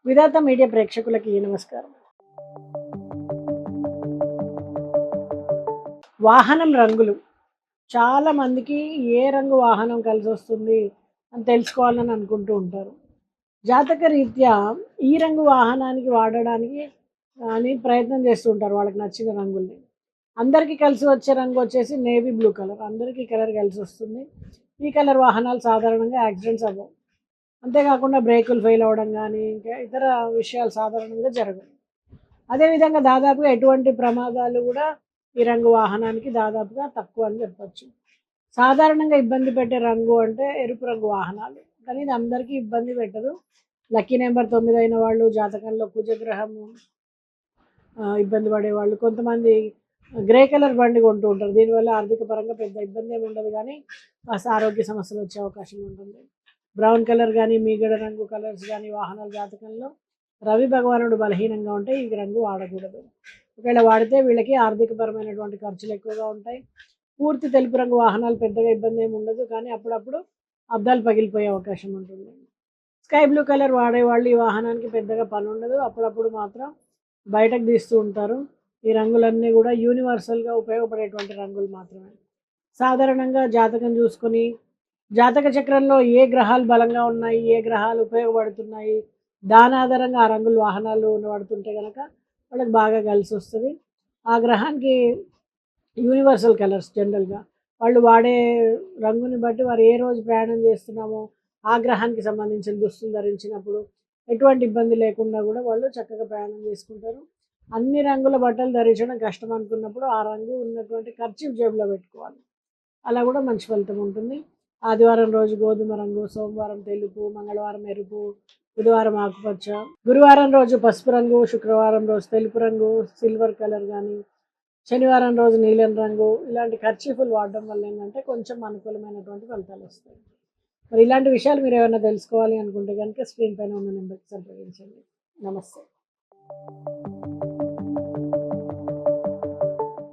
విధాత media ప్రేక్షకులకి నమస్కారం. వాహనం రంగులు చాలా మందికి ఏ రంగు వాహనం కలిసి వస్తుంది అని తెలుసుకోవాలని అనుకుంటూ ఉంటారు. జాతక రీత్యా ఈ రంగు వాహనానికి వాడడానికి అని ప్రయత్నం చేస్తూ ఉంటారు వాళ్ళకి నచ్చిన రంగుల్ని. అందరికీ కలిసి వచ్చే రంగు వచ్చేసి నేవీ బ్లూ కలర్. అందరికీ ఈ కలర్ కలిసి వస్తుంది. ఈ కలర్ వాహనాలు సాధారణంగా యాక్సిడెంట్స్ అవ్వవు. అంతేకాకుండా బ్రేకులు ఫెయిల్ అవ్వడం కానీ ఇంకా ఇతర విషయాలు సాధారణంగా జరగవు. అదేవిధంగా దాదాపుగా ఎటువంటి ప్రమాదాలు కూడా ఈ రంగు వాహనానికి దాదాపుగా తక్కువ అని చెప్పొచ్చు. సాధారణంగా ఇబ్బంది పెట్టే రంగు అంటే ఎరుపు రంగు వాహనాలు. కానీ ఇది అందరికీ ఇబ్బంది పెట్టదు. లక్కీ నెంబర్ 9 అయిన వాళ్ళు, జాతకంలో కుజగ్రహము ఇబ్బంది పడేవాళ్ళు, కొంతమంది గ్రే కలర్ బండి కొంటూ ఉంటారు. దీనివల్ల ఆర్థిక పరంగా పెద్ద ఇబ్బంది ఏమి ఉండదు, కానీ కాస్త ఆరోగ్య సమస్యలు వచ్చే అవకాశం ఉంటుంది. బ్రౌన్ కలర్ కానీ మీగడ రంగు కలర్స్ కానీ వాహనాల జాతకంలో రవి భగవానుడు బలహీనంగా ఉంటే ఈ రంగు వాడకూడదు. ఒకవేళ వాడితే వీళ్ళకి ఆర్థికపరమైనటువంటి ఖర్చులు ఎక్కువగా ఉంటాయి. పూర్తి తెలుపు రంగు వాహనాలు పెద్దగా ఇబ్బంది ఏమి ఉండదు, కానీ అప్పుడప్పుడు అద్దాలు పగిలిపోయే అవకాశం ఉంటుంది. స్కై బ్లూ కలర్ వాడేవాళ్ళు ఈ వాహనానికి పెద్దగా పని ఉండదు, అప్పుడప్పుడు మాత్రం బయటకు తీస్తూ ఉంటారు. ఈ రంగులన్నీ కూడా యూనివర్సల్గా ఉపయోగపడేటువంటి రంగులు మాత్రమే. సాధారణంగా జాతకం చూసుకొని జాతక చక్రంలో ఏ గ్రహాలు బలంగా ఉన్నాయి, ఏ గ్రహాలు ఉపయోగపడుతున్నాయి, దాని ఆధారంగా ఆ రంగులు వాహనాలు వాడుతుంటే కనుక వాళ్ళకి బాగా కలిసి వస్తుంది. ఆ గ్రహానికి యూనివర్సల్ కలర్స్ జనరల్గా వాళ్ళు వాడే రంగుని బట్టి వారు ఏ రోజు ప్రయాణం చేస్తున్నామో ఆ గ్రహానికి సంబంధించిన దుస్తులు ధరించినప్పుడు ఎటువంటి ఇబ్బంది లేకుండా కూడా వాళ్ళు చక్కగా ప్రయాణం చేసుకుంటారు. అన్ని రంగుల బట్టలు ధరించడం కష్టం అనుకున్నప్పుడు ఆ రంగు ఉన్నటువంటి ఖర్చు జేబులో పెట్టుకోవాలి. అలా కూడా మంచి ఫలితం ఉంటుంది. ఆదివారం రోజు గోధుమ రంగు, సోమవారం తెలుపు, మంగళవారం ఎరుపు, బుధవారం ఆకుపచ్చ, గురువారం రోజు పసుపు రంగు, శుక్రవారం రోజు తెలుపు రంగు సిల్వర్ కలర్ కానీ, శనివారం రోజు నీలం రంగు, ఇలాంటి కర్చీఫులు వాడడం వల్ల ఏంటంటే కొంచెం అనుకూలమైనటువంటి ఫలితాలు వస్తాయి. మరి ఇలాంటి విషయాలు మీరు ఏమైనా తెలుసుకోవాలి అనుకుంటే కనుక స్క్రీన్ పైన ఉన్న నెంబర్కి సంప్రదించండి. నమస్తే.